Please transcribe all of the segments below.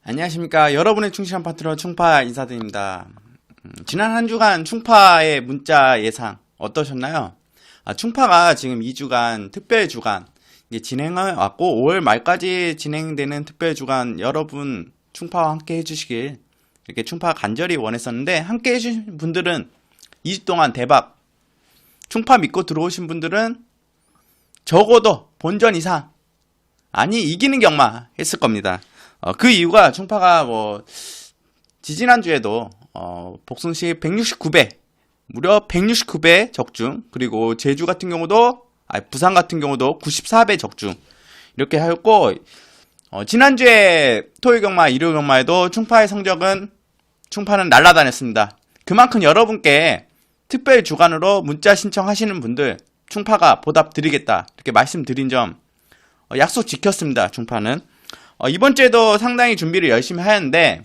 안녕하십니까. 여러분의 충실한 파트너 충파 인사드립니다. 지난 한 주간 충파의 문자 예상 어떠셨나요? 충파가 지금 2주간 특별주간 진행해 왔고 5월 말까지 진행되는 특별주간 여러분 충파와 함께 해주시길 이렇게 충파 간절히 원했었는데, 함께 해주신 분들은 2주 동안 대박, 충파 믿고 들어오신 분들은 적어도 본전 이상, 아니 이기는 경마 했을 겁니다. 그 이유가 충파가 지지난주에도 복승식 169배, 무려 169배 적중, 그리고 제주 같은 경우도 부산 같은 경우도 94배 적중 이렇게 하였고, 지난주에 토요일 경마, 일요일 경마에도 충파는 날라다녔습니다. 그만큼 여러분께 특별 주간으로 문자 신청하시는 분들 충파가 보답 드리겠다 이렇게 말씀드린 점 약속 지켰습니다. 충파는 이번 주에도 상당히 준비를 열심히 하였는데,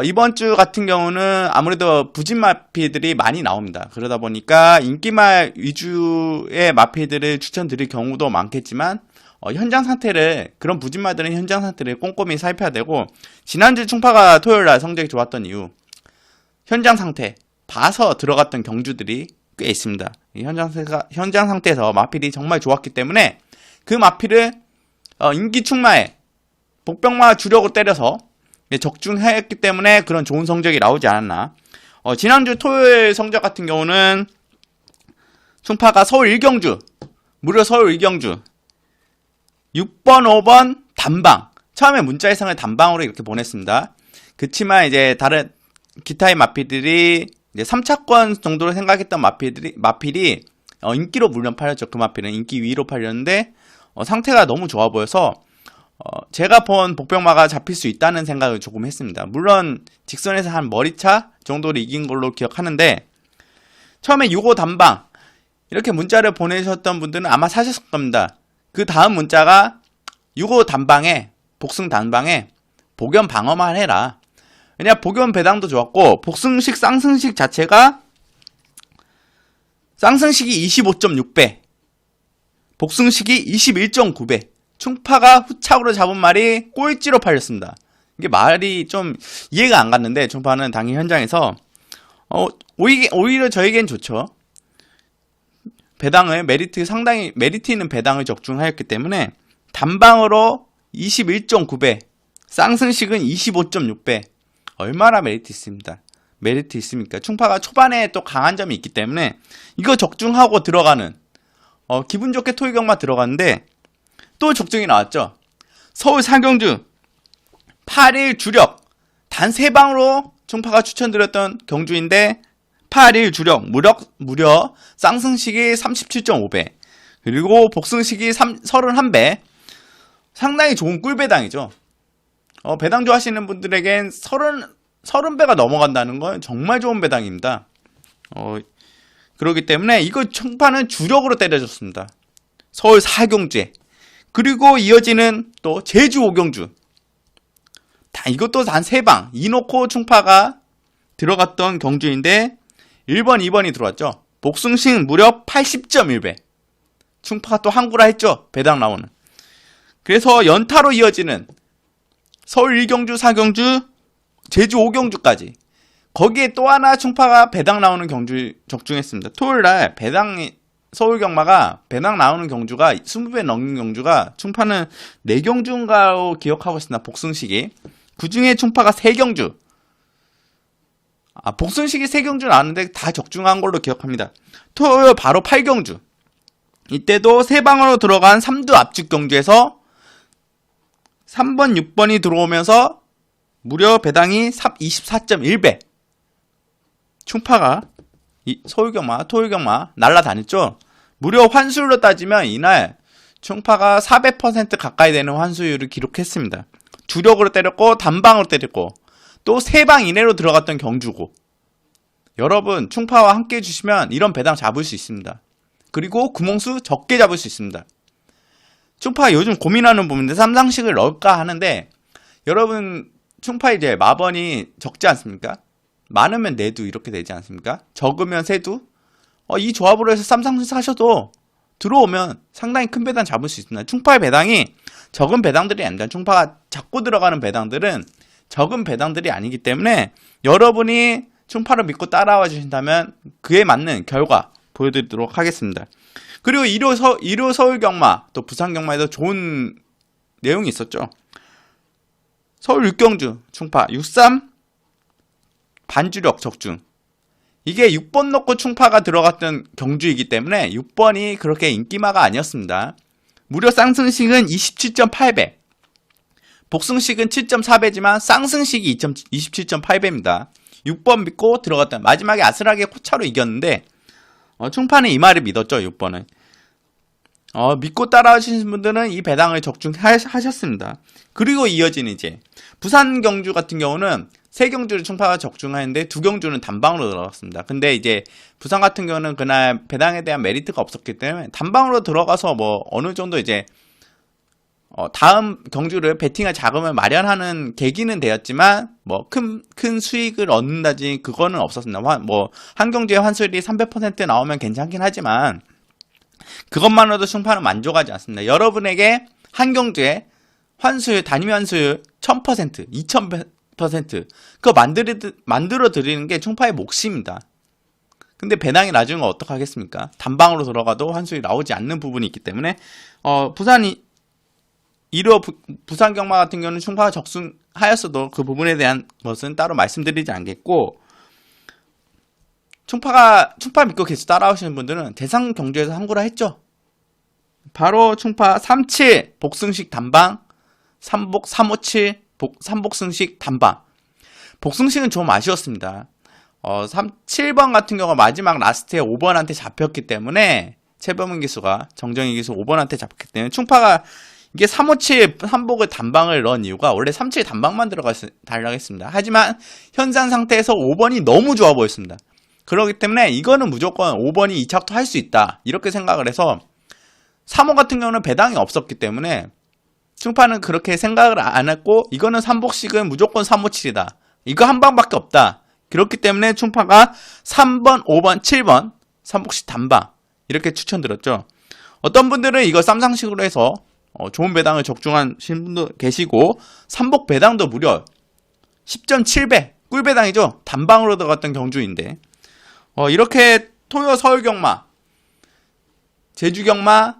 이번 주 같은 경우는 아무래도 부진 마피들이 많이 나옵니다. 그러다 보니까 인기말 위주의 마피들을 추천드릴 경우도 많겠지만, 그런 부진말들은 현장 상태를 꼼꼼히 살펴야 되고, 지난주 충파가 토요일날 성적이 좋았던 이유, 현장 상태 봐서 들어갔던 경주들이 꽤 있습니다. 현장 상태에서 마필이 정말 좋았기 때문에 그 마필을 인기 충마에 복병마 주력으로 때려서 적중했기 때문에 그런 좋은 성적이 나오지 않았나. 지난주 토요일 성적 같은 경우는 충파가 서울 1경주, 무려 서울 1경주 6번, 5번 단방, 처음에 문자 예상을 단방으로 이렇게 보냈습니다. 그치만 이제 다른 기타의 마필들이 이제 3차권 정도로 생각했던 마필이 인기로 물론 팔렸죠. 그 마필은 인기 위로 팔렸는데 상태가 너무 좋아 보여서 제가 본 복병마가 잡힐 수 있다는 생각을 조금 했습니다. 물론 직선에서 한 머리차 정도로 이긴 걸로 기억하는데, 처음에 6호 단방 이렇게 문자를 보내셨던 분들은 아마 사셨을 겁니다. 그 다음 문자가 6호 단방에, 복승 단방에 복연 방어만 해라. 왜냐, 복연 배당도 좋았고 복승식 쌍승식 자체가 쌍승식이 25.6배, 복승식이 21.9배, 충파가 후착으로 잡은 말이 꼴찌로 팔렸습니다. 이게 말이 좀 이해가 안 갔는데, 충파는 당일 현장에서 오히려 저에겐 좋죠. 배당을 상당히 메리트 있는 배당을 적중하였기 때문에 단방으로 21.9배, 쌍승식은 25.6배, 얼마나 메리트 있습니까? 충파가 초반에 또 강한 점이 있기 때문에 이거 적중하고 들어가는, 기분 좋게 토요일 경마 들어갔는데 또 적중이 나왔죠. 서울 4경주 8일 주력 단 3방으로 충파가 추천드렸던 경주인데, 8일 주력 무려 쌍승식이 37.5배, 그리고 복승식이 31배, 상당히 좋은 꿀배당이죠. 배당 좋아하시는 분들에겐 30배가 넘어간다는 건 정말 좋은 배당입니다. 그렇기 때문에 이거 충파는 주력으로 때려줬습니다. 서울 4경주에. 그리고 이어지는 또 제주 5경주. 이것도 단 3방. 이놓고 충파가 들어갔던 경주인데 1번, 2번이 들어왔죠. 복승식 무려 80.1배. 충파가 또 항구라 했죠. 배당 나오는. 그래서 연타로 이어지는 서울 1경주, 4경주, 제주 5경주까지. 거기에 또 하나 충파가 배당 나오는 경주 적중했습니다. 토요일날 서울 경마가 배당 나오는 경주가 20배 넘는 경주가 충파는 4경주인가로 기억하고 있습니다. 복승식이. 그 중에 충파가 3경주. 복승식이 3경주 나왔는데 다 적중한 걸로 기억합니다. 토요일 바로 8경주. 이때도 3방으로 들어간 3두 압축 경주에서 3번, 6번이 들어오면서 무려 배당이 24.1배. 충파가 서울 경마, 토요일 경마 날라다녔죠. 무려 환수율로 따지면 이날 충파가 400% 가까이 되는 환수율을 기록했습니다. 주력으로 때렸고 단방으로 때렸고 또 3방 이내로 들어갔던 경주고. 여러분 충파와 함께 해주시면 이런 배당 잡을 수 있습니다. 그리고 구멍수 적게 잡을 수 있습니다. 충파가 요즘 고민하는 부분인데 삼상식을 넣을까 하는데, 여러분 충파 이제 마번이 적지 않습니까? 많으면 4두 이렇게 되지 않습니까? 적으면 3두? 이 조합으로 해서 쌈상식 사셔도 들어오면 상당히 큰 배당 잡을 수 있습니다. 충파의 배당이 적은 배당들이 아닙니다. 충파가 자꾸 들어가는 배당들은 적은 배당들이 아니기 때문에 여러분이 충파를 믿고 따라와 주신다면 그에 맞는 결과 보여드리도록 하겠습니다. 그리고 1호 서울 경마, 또 부산 경마에도 좋은 내용이 있었죠. 서울 6경주 충파 63 반주력 적중. 이게 6번 넣고 충파가 들어갔던 경주이기 때문에 6번이 그렇게 인기마가 아니었습니다. 무려 쌍승식은 27.8배, 복승식은 7.4배지만 쌍승식이 27.8배입니다. 6번 믿고 들어갔던, 마지막에 아슬하게 코차로 이겼는데 충파는 이 말을 믿었죠. 6번은 믿고 따라오시는 분들은 이 배당을 적중하셨습니다. 그리고 이어지는 이제 부산 경주 같은 경우는 3경주를 충파가 적중하는데 2경주는 단방으로 들어갔습니다. 근데 이제 부산 같은 경우는 그날 배당에 대한 메리트가 없었기 때문에 단방으로 들어가서 뭐 어느 정도 이제 다음 경주를 베팅할 자금을 마련하는 계기는 되었지만 뭐 큰 수익을 얻는다지 그거는 없었습니다. 뭐 한 경주에 환수율이 300% 나오면 괜찮긴 하지만 그것만으로도 충파는 만족하지 않습니다. 여러분에게 한 경주에 환수율, 단위 환수율 1000%, 2000% 그거 만들어 드리는 게 충파의 몫입니다. 근데 배당이 낮은 건 어떡하겠습니까? 단방으로 들어가도 환수율이 나오지 않는 부분이 있기 때문에 부산 경마 같은 경우는 충파가 적중하였어도 그 부분에 대한 것은 따로 말씀드리지 않겠고, 충파 믿고 계속 따라오시는 분들은 대상 경주에서 항구라 했죠. 바로 충파 37 복승식 단방, 357 3복승식 단방. 복승식은 좀 아쉬웠습니다. 7번 같은 경우가 마지막 라스트에 5번한테 잡혔기 때문에, 최범은 기수가 정정희 기수 5번한테 잡혔기 때문에 충파가 이게 357 3복을 단방을 넣은 이유가 원래 37 단방만 달라고 했습니다. 하지만 현상 상태에서 5번이 너무 좋아 보였습니다. 그렇기 때문에 이거는 무조건 5번이 2착도 할 수 있다 이렇게 생각을 해서 3호 같은 경우는 배당이 없었기 때문에 충파는 그렇게 생각을 안 했고, 이거는 3복식은 무조건 357이다. 이거 한 방밖에 없다. 그렇기 때문에 충파가 3번, 5번, 7번 3복식 단방 이렇게 추천드렸죠. 어떤 분들은 이거 쌈상식으로 해서 좋은 배당을 적중하신 분도 계시고, 3복 배당도 무려 10.7배 꿀배당이죠. 단방으로 들어갔던 경주인데 이렇게 토요 서울 경마, 제주 경마,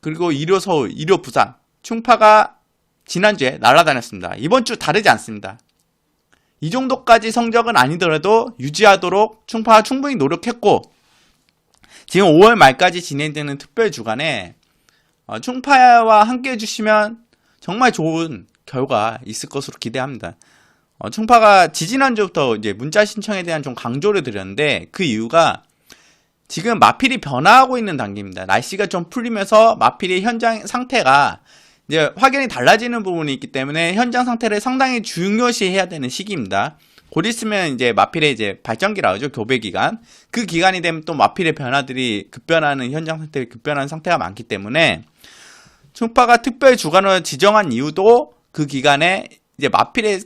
그리고 1호 서울, 1호 부산 충파가 지난주에 날아다녔습니다. 이번 주 다르지 않습니다. 이 정도까지 성적은 아니더라도 유지하도록 충파가 충분히 노력했고, 지금 5월 말까지 진행되는 특별 주간에 충파와 함께 해주시면 정말 좋은 결과 있을 것으로 기대합니다. 충파가 지지난주부터 이제 문자 신청에 대한 좀 강조를 드렸는데, 그 이유가 지금 마필이 변화하고 있는 단계입니다. 날씨가 좀 풀리면서 마필의 현장 상태가 이제 확연히 달라지는 부분이 있기 때문에 현장 상태를 상당히 중요시 해야 되는 시기입니다. 곧 있으면 이제 마필의 이제 발전기라고 하죠. 교배 기간. 그 기간이 되면 또 마필의 변화들이 급변하는, 현장 상태가 급변하는 상태가 많기 때문에 충파가 특별 주간을 지정한 이유도 그 기간에 이제 마필의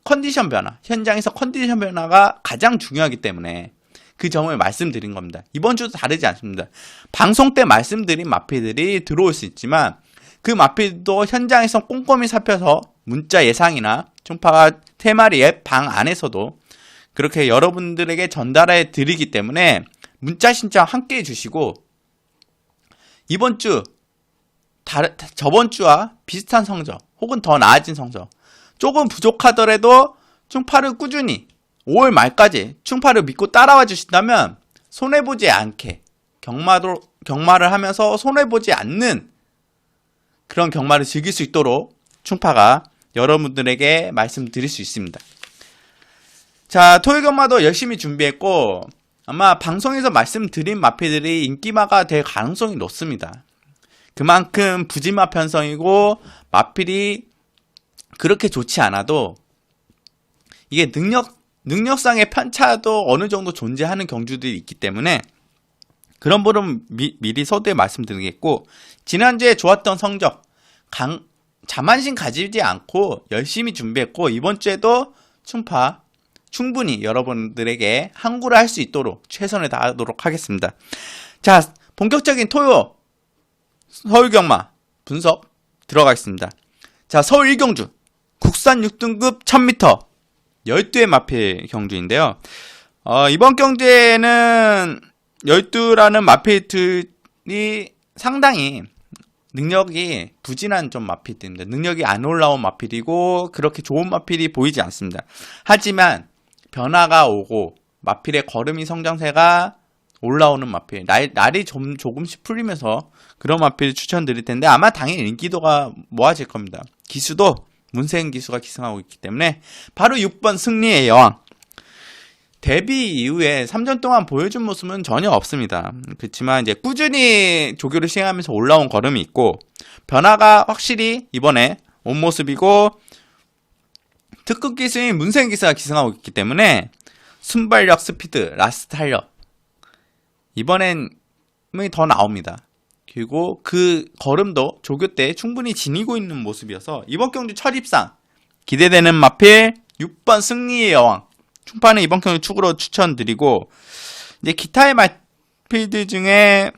컨디션 변화, 현장에서 컨디션 변화가 가장 중요하기 때문에 그 점을 말씀드린 겁니다. 이번 주도 다르지 않습니다. 방송 때 말씀드린 마필들이 들어올 수 있지만 그 마필도 현장에서 꼼꼼히 살펴서 문자 예상이나 충파가 테마리 앱 방 안에서도 그렇게 여러분들에게 전달해 드리기 때문에 문자 신청 함께 해주시고, 이번 주 저번 주와 비슷한 성적 혹은 더 나아진 성적, 조금 부족하더라도 충파를 꾸준히 5월 말까지 충파를 믿고 따라와 주신다면 손해보지 않게 경마를 하면서 손해보지 않는 그런 경마를 즐길 수 있도록 충파가 여러분들에게 말씀드릴 수 있습니다. 자, 토요 경마도 열심히 준비했고 아마 방송에서 말씀드린 마필들이 인기마가 될 가능성이 높습니다. 그만큼 부지마 편성이고 마필이 그렇게 좋지 않아도 이게 능력상의 편차도 어느 정도 존재하는 경주들이 있기 때문에 그런 부분 미리 서두에 말씀드리겠고, 지난주에 좋았던 성적 자만심 가지지 않고 열심히 준비했고, 이번 주에도 충파 충분히 여러분들에게 항구를 할 수 있도록 최선을 다하도록 하겠습니다. 자, 본격적인 토요 서울 경마 분석 들어가겠습니다. 자, 서울 1경주 국산 6등급 1000m 12의 마필 경주인데요. 이번 경주에는 12라는 마필들이 상당히 능력이 부진한 좀 마필입니다. 능력이 안 올라온 마필이고 그렇게 좋은 마필이 보이지 않습니다. 하지만 변화가 오고 마필의 걸음이 성장세가 올라오는 마필, 날이 조금씩 풀리면서 그런 마필을 추천드릴 텐데 아마 당연히 인기도가 모아질 겁니다. 기수도 문세은 기수가 기승하고 있기 때문에 바로 6번 승리의 여왕. 데뷔 이후에 3전 동안 보여준 모습은 전혀 없습니다. 그렇지만 이제 꾸준히 조교를 시행하면서 올라온 걸음이 있고 변화가 확실히 이번에 온 모습이고 특급 기수인 문세은 기수가 기승하고 있기 때문에 순발력, 스피드, 라스트 탄력 이번엔 더 나옵니다. 그리고 그 걸음도 조교 때 충분히 지니고 있는 모습이어서 이번 경주 첫 입상 기대되는 마필 6번 승리의 여왕 충파는 이번 경주 축으로 추천드리고 이제 기타의 마필들 중에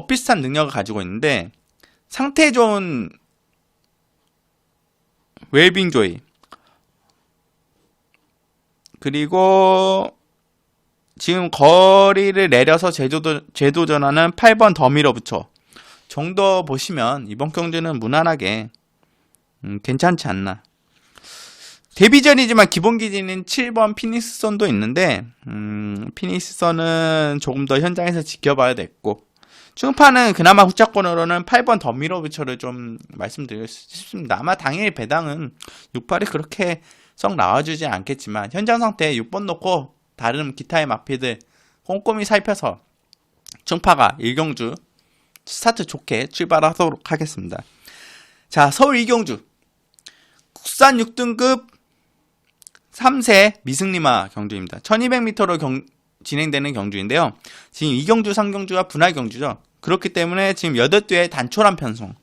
비슷한 능력을 가지고 있는데 상태 좋은 웰빙 조이 그리고 지금 거리를 내려서 재도전하는 8번 더밀어붙여 정도 보시면 이번 경주는 무난하게 괜찮지 않나. 데뷔전이지만 기본 기지는 7번 피닉스선도 있는데 피닉스선은 조금 더 현장에서 지켜봐야 됐고 충파는 그나마 후차권으로는 8번 더밀어붙여를 좀 말씀드리고 싶습니다. 아마 당일 배당은 6발이 그렇게 썩 나와주지 않겠지만 현장 상태에 6번 놓고 다른 기타의 마필들 꼼꼼히 살펴서 충파가 1경주 스타트 좋게 출발하도록 하겠습니다. 자, 서울 2경주 국산 6등급 3세 미승리마 경주입니다. 1200m로 진행되는 경주인데요. 지금 2경주, 3경주가 분할 경주죠. 그렇기 때문에 지금 8대의 단촐한 편성.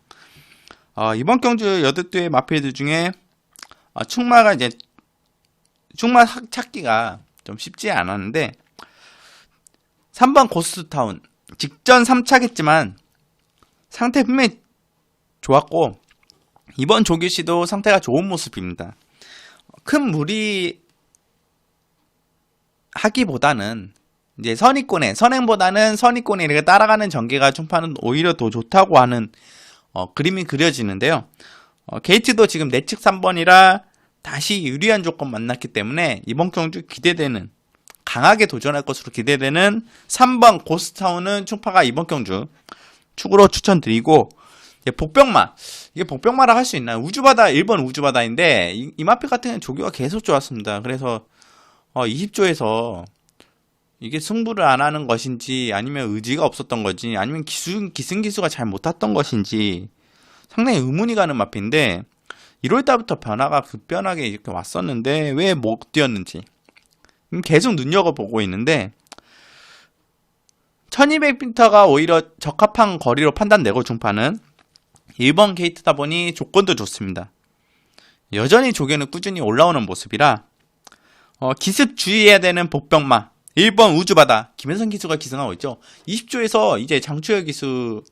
이번 경주 8대의 마필들 중에 충마가 이제 충마 찾기가 좀 쉽지 않았는데 3번 고스트타운 직전 3차겠지만 상태 분명히 좋았고 이번 조규시도 상태가 좋은 모습입니다. 큰 무리 하기보다는 이제 선행보다는 선의권에 이렇게 따라가는 전개가 충파는 오히려 더 좋다고 하는 그림이 그려지는데요. 게이트도 지금 내측 3번이라 다시 유리한 조건 만났기 때문에 이번 경주 기대되는 강하게 도전할 것으로 기대되는 3번 고스타운은 충파가 이번 경주 축으로 추천드리고 복병마 이게 복병마라 할 수 있나요? 우주바다 1번 우주바다인데 이 마필 같은 경우는 조교가 계속 좋았습니다. 그래서 20조에서 이게 승부를 안 하는 것인지 아니면 의지가 없었던 건지 아니면 기승기수가 잘 못 탔던 것인지 상당히 의문이 가는 마필인데 1월달부터 변화가 급변하게 이렇게 왔었는데 왜 못 뛰었는지 계속 눈여겨보고 있는데 1200m가 오히려 적합한 거리로 판단되고 중파는 1번 게이트다 보니 조건도 좋습니다. 여전히 조교는 꾸준히 올라오는 모습이라 기습 주의해야 되는 복병마 1번 우주바다 김현선 기수가 기승하고 있죠. 20조에서 이제 장추혁 기수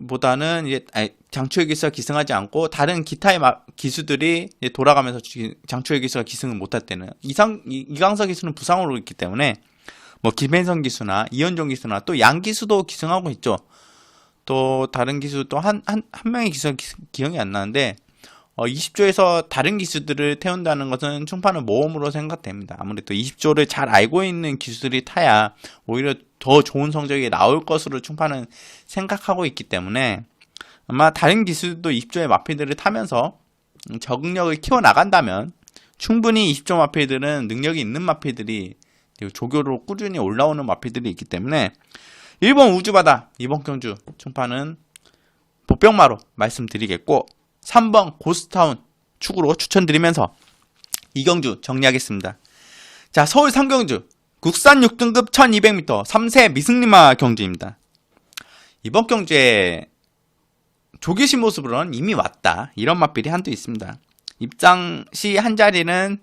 보다는 이제 장추혁 기수가 기승하지 않고 다른 기타의 기수들이 돌아가면서 장추혁 기수가 기승을 못할 때는 이강서 기수는 부상으로 있기 때문에 뭐 김현선 기수나 이현종 기수나 또 양 기수도 기승하고 있죠. 또 다른 기수 또 한 명의 기수가 기억이 안 나는데 20조에서 다른 기수들을 태운다는 것은 충파는 모험으로 생각됩니다. 아무래도 20조를 잘 알고 있는 기수들이 타야 오히려 더 좋은 성적이 나올 것으로 충파는 생각하고 있기 때문에 아마 다른 기수도 20조의 마필들을 타면서 적응력을 키워나간다면 충분히 20조 마필들은 능력이 있는 마필들이 조교로 꾸준히 올라오는 마필들이 있기 때문에 1번 우주바다 이번 경주 충파는 복병마로 말씀드리겠고 3번 고스타운 축으로 추천드리면서 이 경주 정리하겠습니다. 자, 서울 3경주 국산 6등급 1200m 3세 미승리마 경주입니다. 이번 경주에 조교시 모습으로는 이미 왔다 이런 마필이 한두 있습니다. 입장 시 한 자리는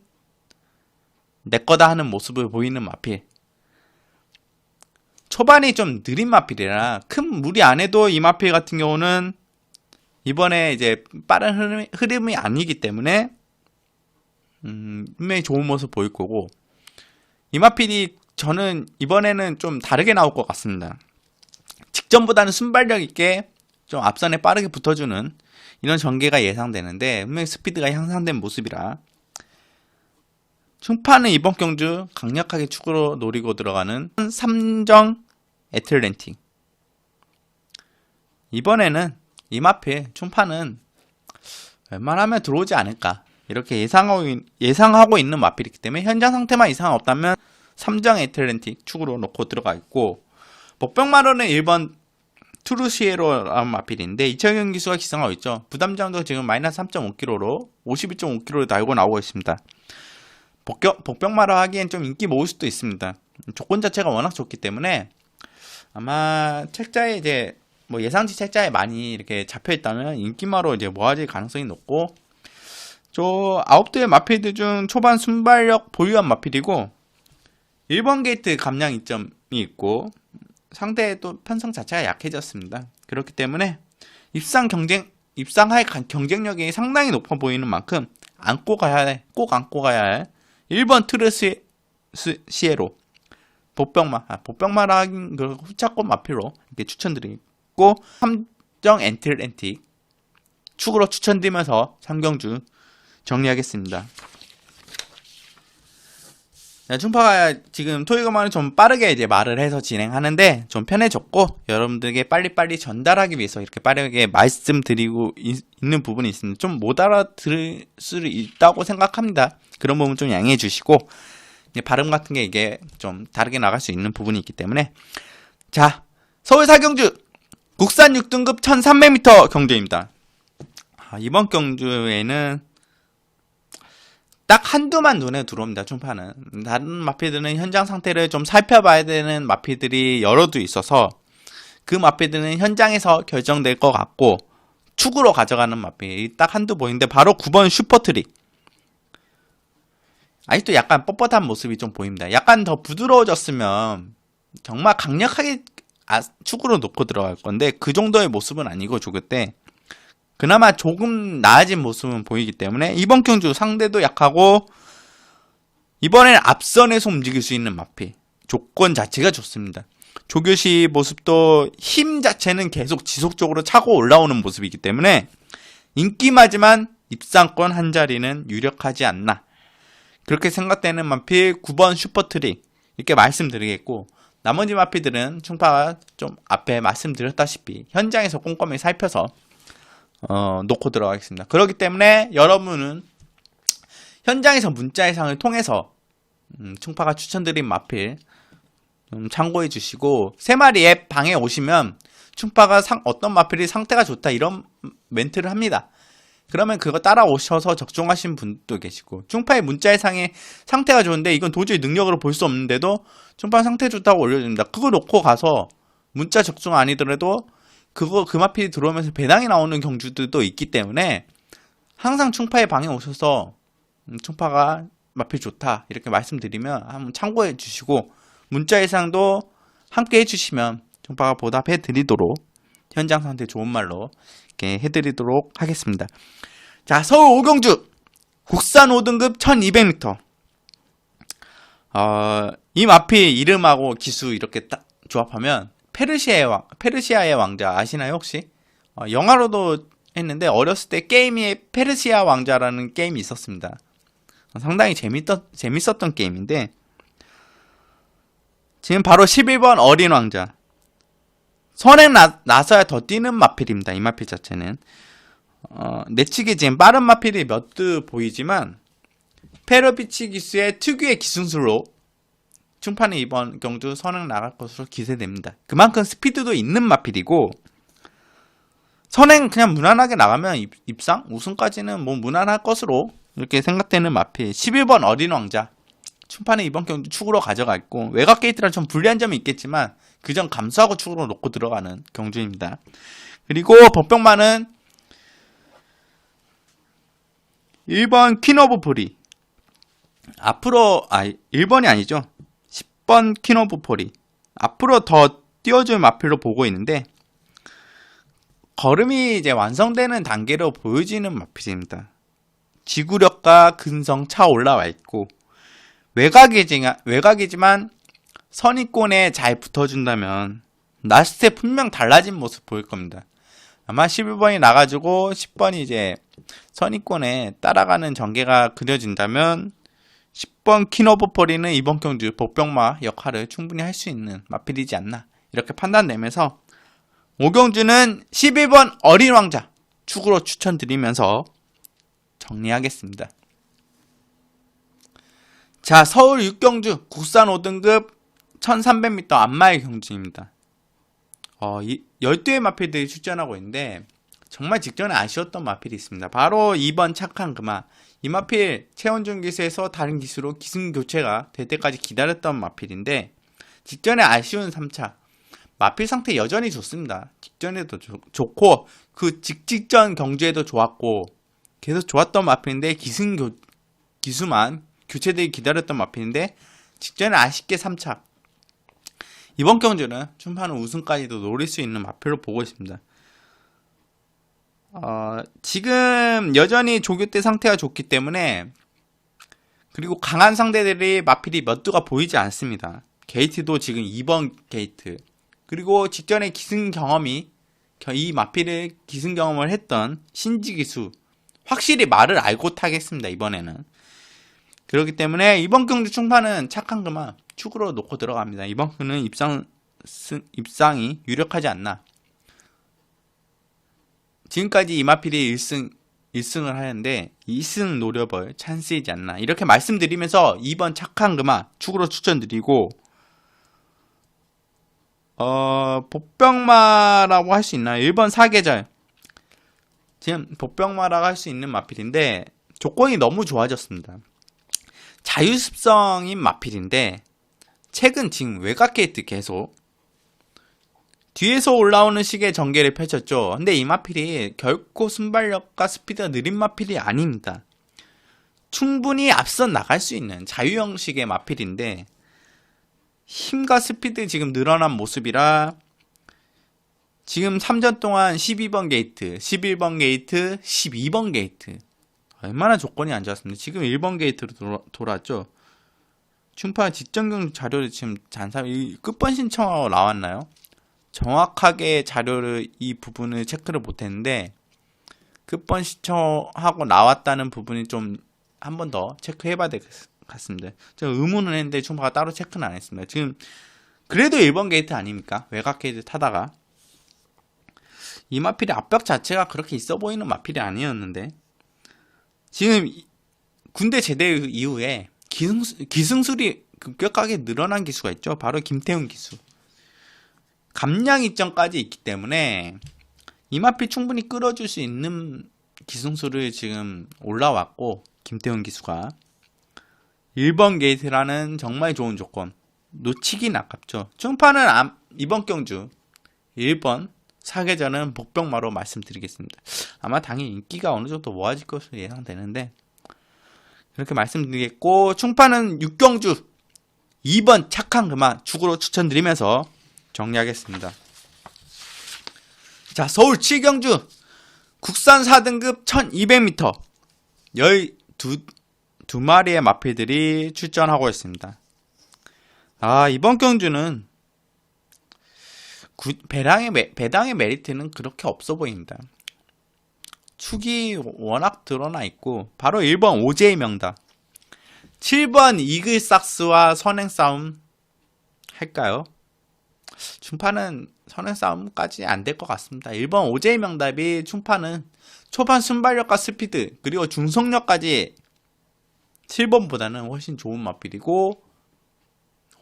내 거다 하는 모습을 보이는 마필. 초반이 좀 느린 마필이라 큰 무리 안 해도 이 마필 같은 경우는 이번에 이제 빠른 흐름이 아니기 때문에 분명히 좋은 모습 보일 거고, 이마필이 저는 이번에는 좀 다르게 나올 것 같습니다. 직전보다는 순발력 있게 좀 앞선에 빠르게 붙어주는 이런 전개가 예상되는데, 분명히 스피드가 향상된 모습이라 충파는 이번 경주 강력하게 축으로 노리고 들어가는 삼정 애틀랜틱. 이번에는 이마필 충파는 웬만하면 들어오지 않을까, 이렇게 예상하고 있는 마필이기 때문에 현장 상태만 이상 없다면 삼정 애틀랜틱 축으로 놓고 들어가 있고, 복병마루는 1번 투르시에로라는 마필인데 2000경 기수가 기승하고 있죠. 부담장도 지금 마이너스 3.5kg로 51.5kg로 달고 나오고 있습니다. 복병마루 하기엔 좀 인기 모을 수도 있습니다. 조건 자체가 워낙 좋기 때문에 아마 책자에 이제 뭐 예상치 책자에 많이 이렇게 잡혀 있다면 인기마로 이제 모아질 가능성이 높고, 저 9대의 마필들 중 초반 순발력 보유한 마필이고 1번 게이트 감량 이점이 있고 상대의 또 편성 자체가 약해졌습니다. 그렇기 때문에 입상할 경쟁력이 상당히 높아 보이는 만큼 꼭 안고 가야 할 1번 트르시에로 복병마라 하긴 후차권 마필로 이렇게 추천드리고, 삼정 애틀랜틱 축으로 추천드리면서 3경주 정리하겠습니다. 충파가 지금 토익어만은 좀 빠르게 이제 말을 해서 진행하는데 좀 편해졌고, 여러분들에게 빨리빨리 전달하기 위해서 이렇게 빠르게 말씀드리고 있는 부분이 있습니다. 좀 못 알아들을 수 있다고 생각합니다. 그런 부분 좀 양해해 주시고, 발음 같은 게 이게 좀 다르게 나갈 수 있는 부분이 있기 때문에. 자, 서울 4경주 국산 6등급 1300m 경주입니다. 이번 경주에는 딱 한두만 눈에 들어옵니다. 충파는 다른 마필들은 현장 상태를 좀 살펴봐야 되는 마필들이 여러도 있어서 그 마필들은 현장에서 결정될 것 같고, 축으로 가져가는 마필이 딱 한두 보이는데 바로 9번 슈퍼트릭. 아직도 약간 뻣뻣한 모습이 좀 보입니다. 약간 더 부드러워졌으면 정말 강력하게 축으로 놓고 들어갈 건데 그 정도의 모습은 아니고 조교 때 그나마 조금 나아진 모습은 보이기 때문에 이번 경주 상대도 약하고 이번에는 앞선에서 움직일 수 있는 마필, 조건 자체가 좋습니다. 조교시 모습도 힘 자체는 계속 지속적으로 차고 올라오는 모습이기 때문에 인기마지만 입상권 한 자리는 유력하지 않나, 그렇게 생각되는 마필 9번 슈퍼트릭 이렇게 말씀드리겠고, 나머지 마필들은 충파가 좀 앞에 말씀드렸다시피 현장에서 꼼꼼히 살펴서 놓고 들어가겠습니다. 그렇기 때문에 여러분은 현장에서 문자 예상을 통해서 충파가 추천드린 마필 참고해 주시고, 3마리의 방에 오시면 충파가 어떤 마필이 상태가 좋다 이런 멘트를 합니다. 그러면 그거 따라오셔서 적중하신 분도 계시고, 충파의 문자 예상의 상태가 좋은데 이건 도저히 능력으로 볼 수 없는데도 충파 상태 좋다고 올려줍니다. 그거 놓고 가서 문자 적중 아니더라도 그 마필이 들어오면서 배당이 나오는 경주들도 있기 때문에 항상 충파의 방에 오셔서 충파가 마필 좋다 이렇게 말씀드리면 한번 참고해 주시고, 문자 예상도 함께 해주시면 충파가 보답해 드리도록 현장 상태 좋은 말로 이렇게 해드리도록 하겠습니다. 자, 서울 5경주 국산 5등급 1200m. 이 마필 이름하고 기수 이렇게 딱 조합하면 페르시아의 왕자 아시나요 혹시? 영화로도 했는데 어렸을 때 게임에 페르시아 왕자라는 게임이 있었습니다. 상당히 재밌었던 게임인데, 지금 바로 11번 어린 왕자. 선행 나서야 더 뛰는 마필입니다. 이 마필 자체는 내치기 지금 빠른 마필이 몇 드 보이지만 페르비치 기수의 특유의 기승술로 충파는 이번 경주 선행 나갈 것으로 기대됩니다. 그만큼 스피드도 있는 마필이고, 선행 그냥 무난하게 나가면 입상 우승까지는 뭐 무난할 것으로 이렇게 생각되는 마필 11번 어린 왕자. 충파는 이번 경주 축으로 가져가 있고, 외곽 게이트랑 좀 불리한 점이 있겠지만 그 점 감수하고 축으로 놓고 들어가는 경주입니다. 그리고 법병마는 1번 퀸 오브 프리. 앞으로 1번이 아니죠. 10번 퀸 오브 프리. 앞으로 더 띄워줄 마필로 보고 있는데 걸음이 이제 완성되는 단계로 보여지는 마필입니다. 지구력과 근성 차 올라와 있고, 외곽이지만 선입권에 잘 붙어준다면 라스트에 분명 달라진 모습 보일 겁니다. 아마 11번이 나가지고 10번이 이제 선입권에 따라가는 전개가 그려진다면 10번 킨오버퍼리는 이번 경주 복병마 역할을 충분히 할 수 있는 마필이지 않나 이렇게 판단되면서 5경주는 11번 어린 왕자 축으로 추천드리면서 정리하겠습니다. 자, 서울 6경주 국산 5등급 1300m 안마의 경주입니다. 12의 마필들이 출전하고 있는데 정말 직전에 아쉬웠던 마필이 있습니다. 바로 2번 착한 금화. 이 마필 최원준 기수에서 다른 기수로 기승 교체가 될 때까지 기다렸던 마필인데 직전에 아쉬운 3차. 마필 상태 여전히 좋습니다. 직전에도 좋고 그 직전 경주에도 좋았고 계속 좋았던 마필인데 기수만 교체되기 기다렸던 마필인데 직전에 아쉽게 3차. 이번 경주는 춤파는 우승까지도 노릴 수 있는 마필로 보고 있습니다. 지금 여전히 조교 때 상태가 좋기 때문에 그리고 강한 상대들이 마필이 몇 두가 보이지 않습니다. 게이트도 지금 2번 게이트 그리고 직전에 이 마필을 기승 경험을 했던 신지 기수 확실히 말을 알고 타겠습니다. 이번에는 그렇기 때문에 이번 경주 충파는 착한 그만 축으로 놓고 들어갑니다. 이번 경주는 입상이 유력하지 않나. 지금까지 이 마필이 1승을 하는데 2승 노려볼 찬스이지 않나 이렇게 말씀드리면서 2번 착한 그마 축으로 추천드리고 복병마라고 할 수 있나요? 1번 사계절 지금 복병마라고 할 수 있는 마필인데 조건이 너무 좋아졌습니다. 자유습성인 마필인데 최근 지금 외곽 게이트 계속 뒤에서 올라오는 식의 전개를 펼쳤죠. 근데 이 마필이 결코 순발력과 스피드가 느린 마필이 아닙니다. 충분히 앞서 나갈 수 있는 자유 형식의 마필인데 힘과 스피드 지금 늘어난 모습이라 지금 3전 동안 12번 게이트, 11번 게이트, 12번 게이트 얼마나 조건이 안 좋았습니다. 지금 1번 게이트로 돌아왔죠. 충파 직전 경주 자료를 지금 끝번 신청하고 나왔나요? 정확하게 자료를 이 부분을 체크를 못했는데 끝번 신청하고 나왔다는 부분이 좀 한 번 더 체크해봐야 될 것 같습니다. 제가 의문은 했는데 충파가 따로 체크는 안 했습니다. 지금 그래도 1번 게이트 아닙니까? 외곽 게이트 타다가 이 마필의 앞벽 자체가 그렇게 있어 보이는 마필이 아니었는데 지금 군대 제대 이후에 기승술이 급격하게 늘어난 기수가 있죠. 바로 김태훈 기수. 감량 이점까지 있기 때문에 이 마필 충분히 끌어줄 수 있는 기승술을 지금 올라왔고 김태훈 기수가 1번 게이트라는 정말 좋은 조건 놓치긴 아깝죠. 충파는 이번 경주 1번 사계절은 복병마로 말씀드리겠습니다. 아마 당연히 인기가 어느 정도 모아질 것으로 예상되는데 그렇게 말씀드리겠고 충파는 6경주 2번 착한 그만 축으로 추천드리면서 정리하겠습니다. 자, 서울 7경주 국산 4등급 1200m 12마리의 마필들이 출전하고 있습니다. 이번 경주는 배당의 메리트는 그렇게 없어 보입니다. 축이 워낙 드러나 있고 바로 1번 오제이 명답 7번 이글삭스와 선행 싸움 할까요? 충파는 선행 싸움까지 안 될 것 같습니다. 1번 오제이 명답이 충파는 초반 순발력과 스피드 그리고 중속력까지 7번보다는 훨씬 좋은 마필이고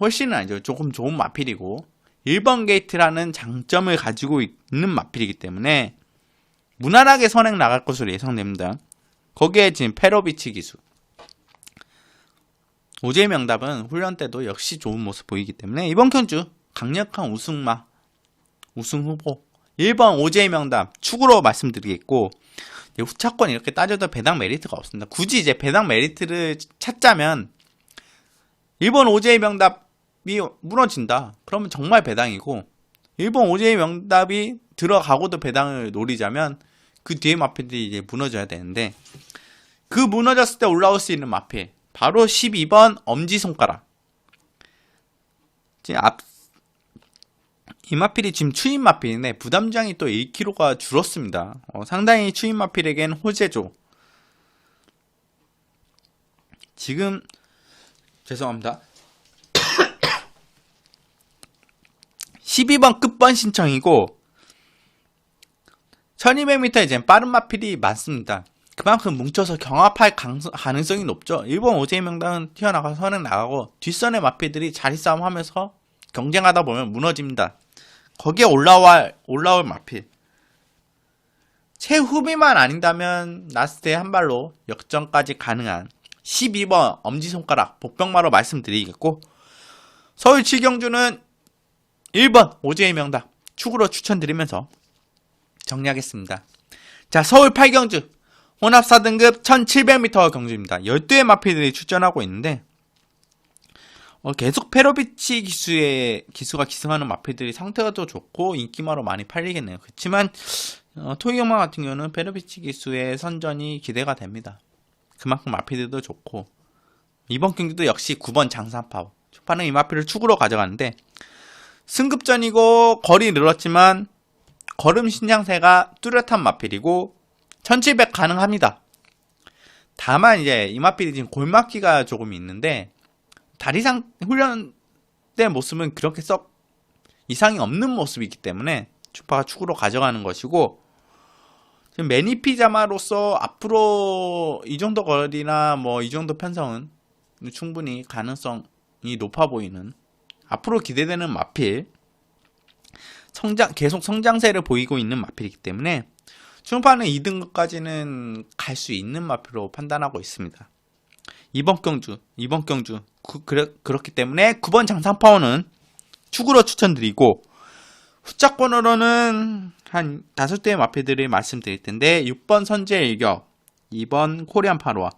훨씬은 아니죠. 조금 좋은 마필이고 1번 게이트라는 장점을 가지고 있는 마필이기 때문에 무난하게 선행 나갈 것으로 예상됩니다. 거기에 지금 페로비치 기수 오제이 명답은 훈련 때도 역시 좋은 모습 보이기 때문에 이번 경주 강력한 우승 후보 1번 오제이 명답 축으로 말씀드리겠고 후차권 이렇게 따져도 배당 메리트가 없습니다. 굳이 이제 배당 메리트를 찾자면 1번 오제이 명답이 무너진다. 그러면 정말 배당이고 1번 오제이 명답이 들어가고도 배당을 노리자면 그 뒤에 마필들이 이제 무너져야 되는데, 그 무너졌을 때 올라올 수 있는 마필 바로 12번 엄지손가락. 지금 이 마필이 지금 추인 마필인데 부담장이 또 1kg가 줄었습니다. 상당히 추인 마필에겐 호재죠. 지금 죄송합니다. 12번 끝번 신청이고 1200m 이제 빠른 마필이 많습니다. 그만큼 뭉쳐서 경합할 가능성이 높죠. 일본 오제이 명당은 튀어나가서 선행 나가고 뒷선의 마필들이 자리싸움 하면서 경쟁하다 보면 무너집니다. 거기에 올라올 마필. 최후비만 아닌다면 라스트에 한 발로 역전까지 가능한 12번 엄지손가락 복병마로 말씀드리겠고, 서울 7경주는 1번 오제이 명당 축으로 추천드리면서 정리하겠습니다. 자, 서울 8경주 혼합 4등급 1700m 경주입니다. 12의 마필들이 출전하고 있는데 계속 페로비치 기수가 기승하는 마필들이 상태가 더 좋고 인기마로 많이 팔리겠네요. 그렇지만 토이경마 같은 경우는 페로비치 기수의 선전이 기대가 됩니다. 그만큼 마필들도 좋고, 이번 경기도 역시 9번 장산파워 초파는 이 마필을 축으로 가져가는데 승급전이고 거리 늘었지만 걸음 신장세가 뚜렷한 마필이고 1700 가능합니다. 다만 이제 이 마필이 지금 골막기가 조금 있는데 다리상 훈련 때 모습은 그렇게 썩 이상이 없는 모습이기 때문에 추파가 축으로 가져가는 것이고, 지금 매니피자마로서 앞으로 이 정도 거리나 뭐 이 정도 편성은 충분히 가능성이 높아 보이는, 앞으로 기대되는 마필, 계속 성장세를 보이고 있는 마필이기 때문에 추파는 2등급까지는 갈 수 있는 마필로 판단하고 있습니다. 이번 경주 그렇기 때문에 9번 장산파워는 축으로 추천드리고, 후짝번호로는 한 5대의 마필들을 말씀드릴 텐데 6번 선제일격, 2번 코리안 파로아.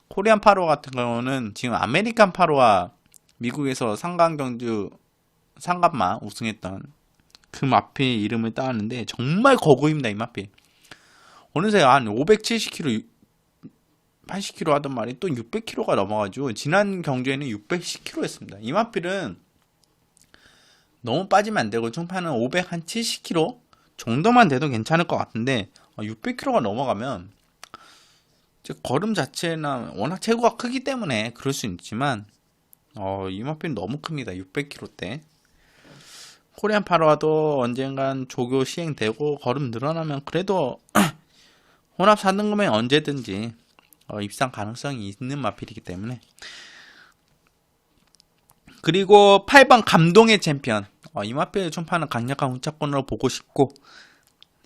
코리안 파로아 같은 경우는 지금 아메리칸 파로아 미국에서 상간경주 상간마 우승했던 그 마필 이름을 따왔는데 정말 거구입니다. 이 마필 어느새 한 570kg 80kg 하던 말이 또 600kg가 넘어가지고 지난 경주에는 610kg 했습니다. 이 마필은 너무 빠지면 안 되고 총파는 570kg 정도만 돼도 괜찮을 것 같은데 600kg가 넘어가면 걸음 자체나 워낙 체구가 크기 때문에 그럴 수 있지만 이 마필은 너무 큽니다. 600kg대. 코리안 파로와도 언젠간 조교 시행되고 걸음 늘어나면 그래도 혼합 4등급에 언제든지 입상 가능성이 있는 마필이기 때문에. 그리고 8번 감동의 챔피언, 이 마필 총파는 강력한 후차권으로 보고 싶고,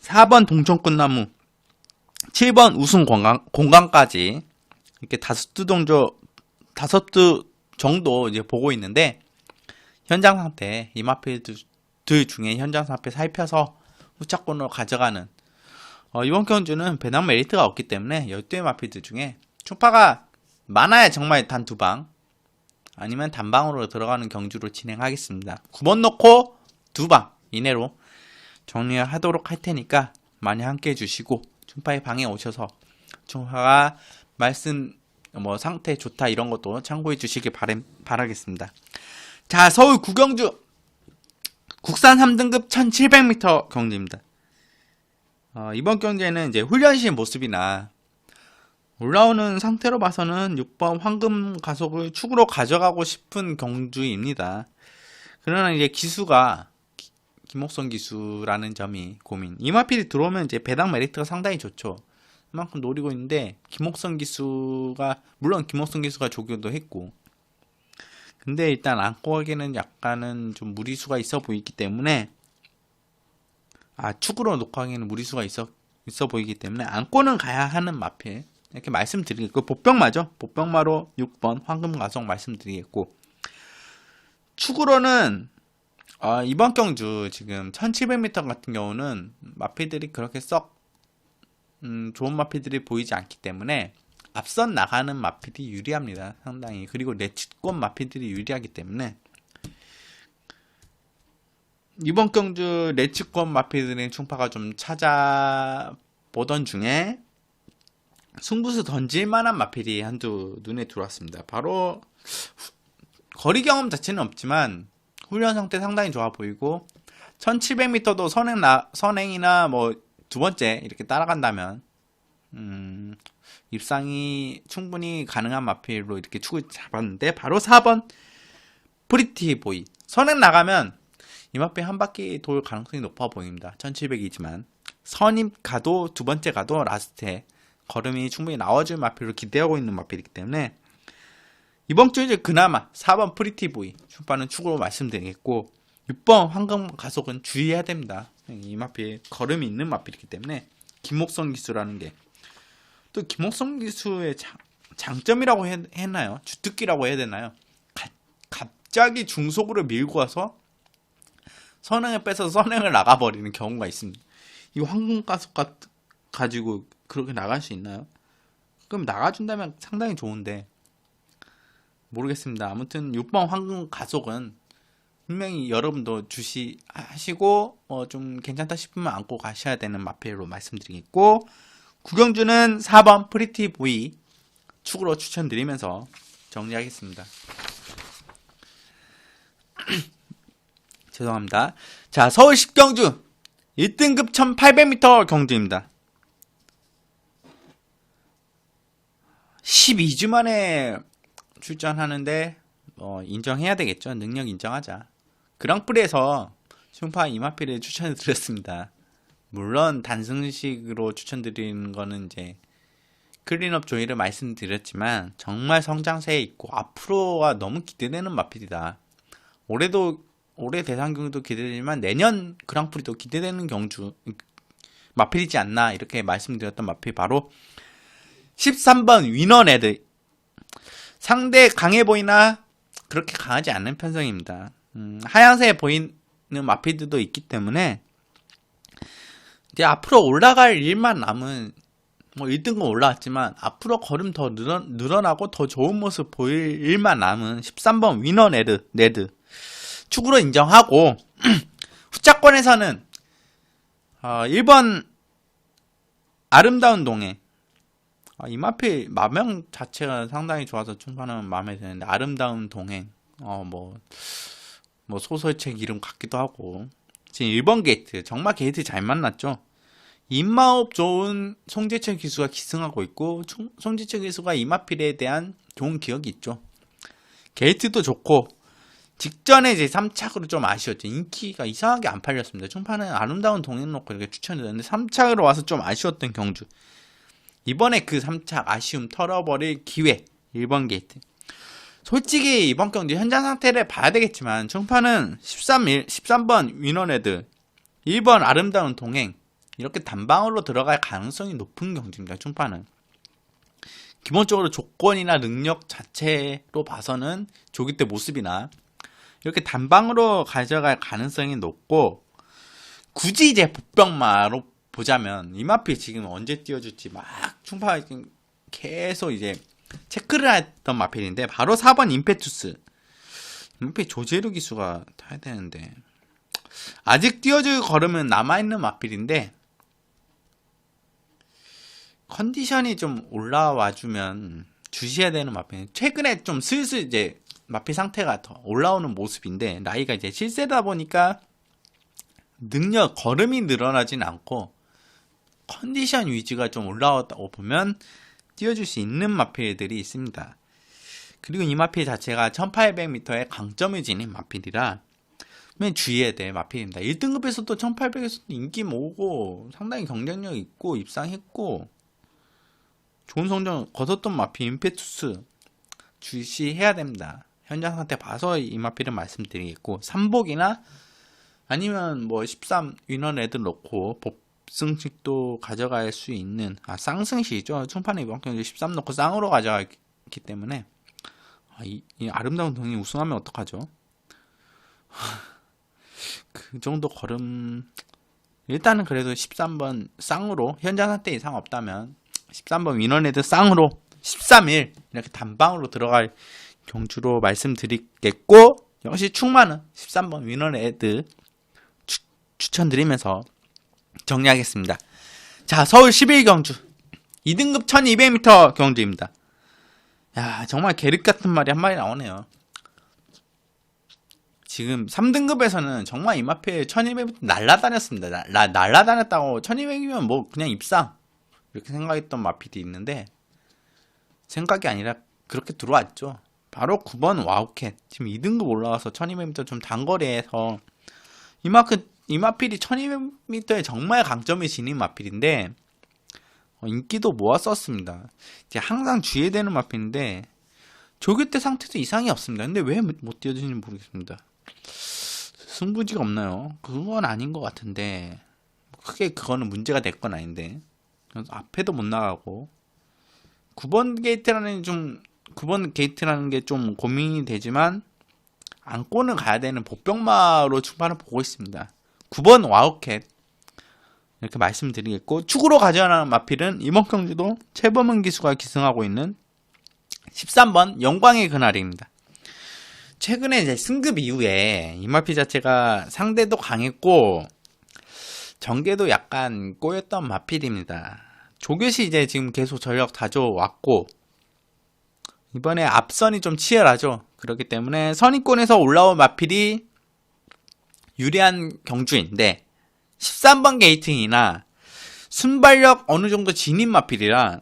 4번 동천꽃나무, 7번 우승 공간까지 이렇게 5두 정도 이제 보고 있는데, 현장 상태 이 마필들 중에 현장 상태 살펴서 후차권으로 가져가는, 이번 경주는 배당 메리트가 없기 때문에 12의 마필들 중에 총파가 많아야 정말 단 2방 아니면 단방으로 들어가는 경주로 진행하겠습니다. 9번 놓고 2방 이내로 정리하도록 할 테니까 많이 함께 해주시고, 총파의 방에 오셔서 총파가 상태 좋다 이런 것도 참고해 주시길 바라겠습니다. 자, 서울 구경주 국산 3등급 1700m 경주입니다. 이번 경기에는 이제 훈련실 모습이나 올라오는 상태로 봐서는 6번 황금 가속을 축으로 가져가고 싶은 경주입니다. 그러나 이제 기수가 김옥선 기수라는 점이 고민. 이 마필이 들어오면 이제 배당 메리트가 상당히 좋죠. 그만큼 노리고 있는데 물론 김옥선 기수가 조교도 했고, 근데 일단 안고 가기에는 약간은 좀 무리수가 있어 보이기 때문에 축으로 놓고 하기에는 무리수가 있어 보이기 때문에 안고는 가야 하는 마필 이렇게 말씀드리겠고, 복병마죠. 복병마로 6번 황금가속 말씀드리겠고, 축으로는 이번 경주 지금 1700m 같은 경우는 마필들이 그렇게 썩 좋은 마필들이 보이지 않기 때문에 앞선 나가는 마필이 유리합니다. 상당히. 그리고 내치권 마필들이 유리하기 때문에 이번 경주 레츠권 마필들의 충파가 좀 찾아보던 중에 승부수 던질만한 마필이 한두 눈에 들어왔습니다. 바로 거리 경험 자체는 없지만 훈련 상태 상당히 좋아 보이고 1700m도 선행이나 뭐 두 번째 이렇게 따라간다면 입상이 충분히 가능한 마필로 이렇게 축을 잡았는데 바로 4번 프리티보이. 선행 나가면 이 마필 한 바퀴 돌 가능성이 높아 보입니다. 1700이지만 선입 가도 두 번째 가도 라스트에 걸음이 충분히 나와줄 마필로 기대하고 있는 마필이기 때문에 이번 주 이제 그나마 4번 프리티보이 출발은 축으로 말씀드리겠고 6번 황금 가속은 주의해야 됩니다. 이 마필 걸음이 있는 마필이기 때문에 김옥성 기수라는 게 또 김옥성 기수의 장점이라고 했나요? 주특기라고 해야 되나요? 갑자기 중속으로 밀고 와서 선행을 빼서 선행을 나가버리는 경우가 있습니다. 이 황금 가속 가지고 그렇게 나갈 수 있나요? 그럼 나가준다면 상당히 좋은데 모르겠습니다. 아무튼 6번 황금 가속은 분명히 여러분도 주시하시고 좀 괜찮다 싶으면 안고 가셔야 되는 마필로 말씀드리겠고 구경주는 4번 프리티보이 축으로 추천드리면서 정리하겠습니다. 죄송합니다. 자, 서울 10경주 1등급 1800m 경주입니다. 12주 만에 출전하는데 인정해야 되겠죠. 능력 인정하자. 그랑프리에서 충파 이마필을 추천해 드렸습니다. 물론 단승식으로 추천드리는 거는 이제 클린업 조이를 말씀드렸지만 정말 성장세에 있고 앞으로가 너무 기대되는 마필이다. 올해 대상경주도 기대되지만 내년 그랑프리도 기대되는 경주 마필이지 않나 이렇게 말씀드렸던 마필 바로 13번 위너레드. 상대 강해 보이나 그렇게 강하지 않는 편성입니다. 하향세에 보이는 마필들도 있기 때문에 이제 앞으로 올라갈 일만 남은 뭐 1등급 올라왔지만 앞으로 걸음 더 늘어나고 더 좋은 모습 보일 일만 남은 13번 위너레드 축으로 인정하고 후차권에서는 1번 아름다운 동해. 이 마필 마명 자체가 상당히 좋아서 충분하면 마음에 드는데 아름다운 동행 뭐 소설책 이름 같기도 하고 지금 1번 게이트 정말 게이트 잘 만났죠. 입마업 좋은 송재철 기수가 기승하고 있고 송재철 기수가 이 마필에 대한 좋은 기억이 있죠. 게이트도 좋고 직전에 이제 3착으로 좀 아쉬웠죠. 인기가 이상하게 안 팔렸습니다. 충파는 아름다운 동행 놓고 이렇게 추천드렸는데 3착으로 와서 좀 아쉬웠던 경주. 이번에 그 3착 아쉬움 털어버릴 기회 1번 게이트. 솔직히 이번 경기 현장 상태를 봐야 되겠지만 충파는 13번 위너레드 1번 아름다운 동행 이렇게 단방으로 들어갈 가능성이 높은 경기입니다. 충파는 기본적으로 조건이나 능력 자체로 봐서는 조기 때 모습이나 이렇게 단방으로 가져갈 가능성이 높고 굳이 이제 복병마로 보자면 이마필 지금 언제 띄워줄지 막 충파가 지금 계속 이제 체크를 했던 마필인데 바로 4번 임페투스. 임페 조제루 기수가 타야 되는데 아직 띄워줄 걸음은 남아있는 마필인데 컨디션이 좀 올라와주면 주시해야 되는 마필. 최근에 좀 슬슬 이제 마필 상태가 더 올라오는 모습인데 나이가 이제 7세다 보니까 능력 걸음이 늘어나진 않고 컨디션 위주가 좀 올라왔다고 보면 띄워줄 수 있는 마필들이 있습니다. 그리고 이 마필 자체가 1800m의 강점을 지닌 마필이라 주의해야 될 마필입니다. 1등급에서도 1800에서도 인기 모으고 상당히 경쟁력 있고 입상했고 좋은 성적 거뒀던 마필 임페투스 주시해야 됩니다. 현장 상태 봐서 이 마필은 말씀드리겠고 3복이나 아니면 뭐 13 위너레드 넣고 복승식도 가져갈 수 있는 쌍승식이죠. 충판에 이번 경기 13 넣고 쌍으로 가져가기 때문에 이 아름다운 동이 우승하면 어떡하죠? 그 정도 걸음 일단은 그래도 13번 쌍으로 현장 상태 이상 없다면 13번 위너레드 쌍으로 13일 이렇게 단방으로 들어갈 경주로 말씀드리겠고 역시 충만은 13번 위너레드 추천드리면서 정리하겠습니다. 자, 서울 11경주 2등급 1200m 경주입니다. 야, 정말 계륵 같은 말이 한 마리 나오네요. 지금 3등급에서는 정말 이마필 1200m 날라다녔습니다. 날라다녔다고 1200이면 뭐 그냥 입상 이렇게 생각했던 마필이 있는데 생각이 아니라 그렇게 들어왔죠. 바로 9번 와우캣. 지금 2등급 올라와서 1200m 좀 단거리에서 이마필이 1200m에 정말 강점이 지닌 마필인데 인기도 모았었습니다. 이제 항상 주의해야 되는 마필인데 조교 때 상태도 이상이 없습니다. 근데 왜 못 뛰어주는지 모르겠습니다. 승부지가 없나요? 그건 아닌 것 같은데 크게 그거는 문제가 될 건 아닌데 앞에도 못 나가고 9번 게이트라는 게 좀 고민이 되지만 안고는 가야 되는 복병마로 출발을 보고 있습니다. 9번 와우캣 이렇게 말씀드리겠고 축으로 가져가는 마필은 이번 경주도 최범은 기수가 기승하고 있는 13번 영광의 그날입니다. 최근에 이제 승급 이후에 이 마필 자체가 상대도 강했고 전개도 약간 꼬였던 마필입니다. 조교시 이제 지금 계속 전력 다져왔고 이번에 앞선이 좀 치열하죠. 그렇기 때문에 선의권에서 올라온 마필이 유리한 경주인데 13번 게이팅이나 순발력 어느 정도 지닌 마필이라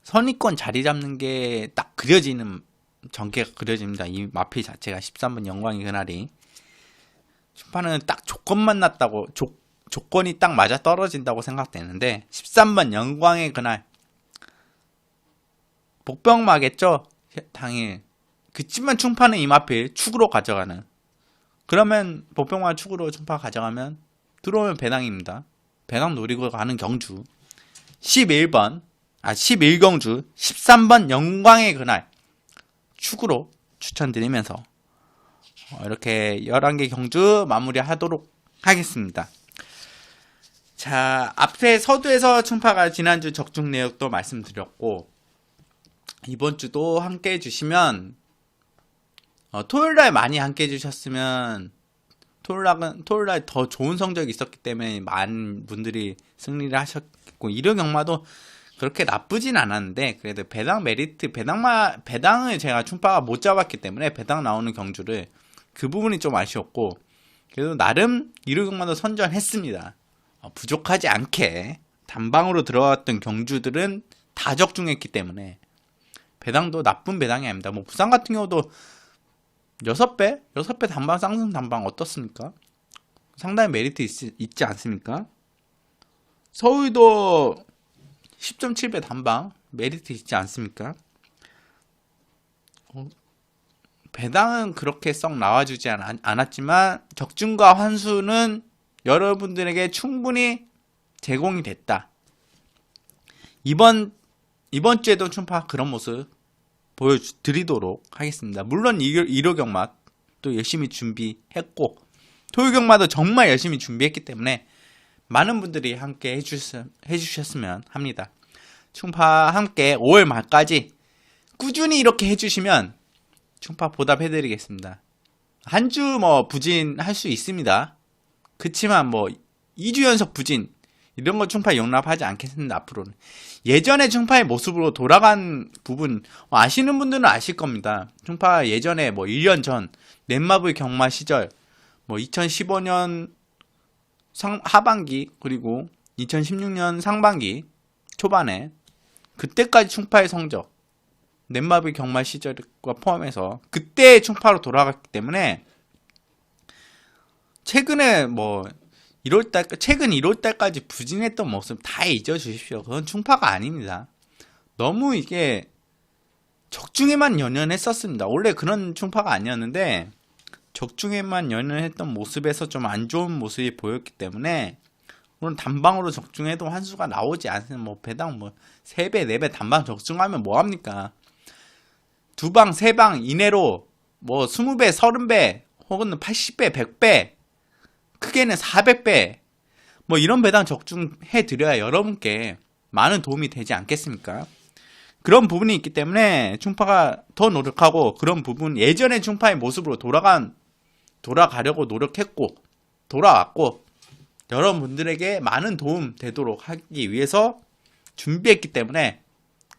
선의권 자리 잡는 게 딱 그려지는 전개가 그려집니다. 이 마필 자체가 13번 영광의 그날이 심판은 딱 조건만 났다고 조건이 딱 맞아 떨어진다고 생각되는데 13번 영광의 그날 복병마겠죠? 당일 그치만 충파는 이 마필 축으로 가져가는 그러면 복병마 축으로 충파 가져가면 들어오면 배당입니다. 배당 노리고 가는 경주 11경주 13번 영광의 그날 축으로 추천드리면서 이렇게 11개 경주 마무리하도록 하겠습니다. 자, 앞에 서두에서 충파가 지난주 적중 내역도 말씀드렸고 이번 주도 함께 해주시면 토요일날 많이 함께 해주셨으면 토요일날 더 좋은 성적이 있었기 때문에 많은 분들이 승리를 하셨고 일요경마도 그렇게 나쁘진 않았는데 그래도 배당 메리트 배당을 제가 충파가 못 잡았기 때문에 배당 나오는 경주를 그 부분이 좀 아쉬웠고 그래도 나름 일요경마도 선전했습니다. 부족하지 않게 단방으로 들어왔던 경주들은 다 적중했기 때문에 배당도 나쁜 배당이 아닙니다. 뭐 부산 같은 경우도 6배 단방 쌍승 단방 어떻습니까? 상당히 메리트 있지 않습니까? 서울도 10.7배 단방 메리트 있지 않습니까? 배당은 그렇게 썩 나와주지 않았지만 적중과 환수는 여러분들에게 충분히 제공이 됐다. 이번 주에도 충파 그런 모습 보여드리도록 하겠습니다. 물론 일요경마 또 열심히 준비했고 토요경마도 정말 열심히 준비했기 때문에 많은 분들이 함께 해주셨으면 합니다. 충파 함께 5월 말까지 꾸준히 이렇게 해주시면 충파 보답해드리겠습니다. 한 주 뭐 부진할 수 있습니다. 그치만 뭐 2주 연속 부진 이런 거 충파 용납하지 않겠습니다. 앞으로는 예전에 충파의 모습으로 돌아간 부분 아시는 분들은 아실 겁니다. 충파 예전에 뭐 1년 전 넷마블 경마 시절 뭐 2015년 하반기 그리고 2016년 상반기 초반에 그때까지 충파의 성적 넷마블 경마 시절과 포함해서 그때의 충파로 돌아갔기 때문에 최근에 뭐 최근 1월달까지 부진했던 모습 다 잊어주십시오. 그건 충파가 아닙니다. 너무 이게 적중에만 연연했었습니다. 원래 그런 충파가 아니었는데 적중에만 연연했던 모습에서 좀 안 좋은 모습이 보였기 때문에 물론 단방으로 적중해도 환수가 나오지 않으면 뭐 배당 뭐 3배, 4배 단방 적중하면 뭐합니까? 2방, 3방 이내로 뭐 20배, 30배 혹은 80배, 100배 크게는 400배 뭐 이런 배당 적중해 드려야 여러분께 많은 도움이 되지 않겠습니까? 그런 부분이 있기 때문에 충파가 더 노력하고 그런 부분 예전의 충파의 모습으로 돌아가려고 노력했고 돌아왔고 여러분들에게 많은 도움 되도록 하기 위해서 준비했기 때문에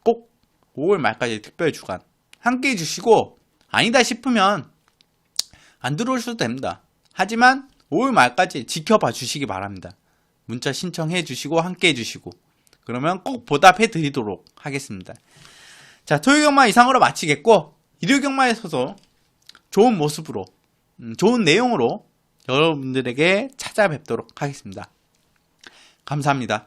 꼭 5월 말까지 특별 주간 함께 해주시고 아니다 싶으면 안 들어오셔도 됩니다. 하지만 5월 말까지 지켜봐 주시기 바랍니다. 문자 신청해 주시고 함께 해주시고 그러면 꼭 보답해 드리도록 하겠습니다. 자, 토요 경마 이상으로 마치겠고 일요 경마에서도 좋은 모습으로 좋은 내용으로 여러분들에게 찾아뵙도록 하겠습니다. 감사합니다.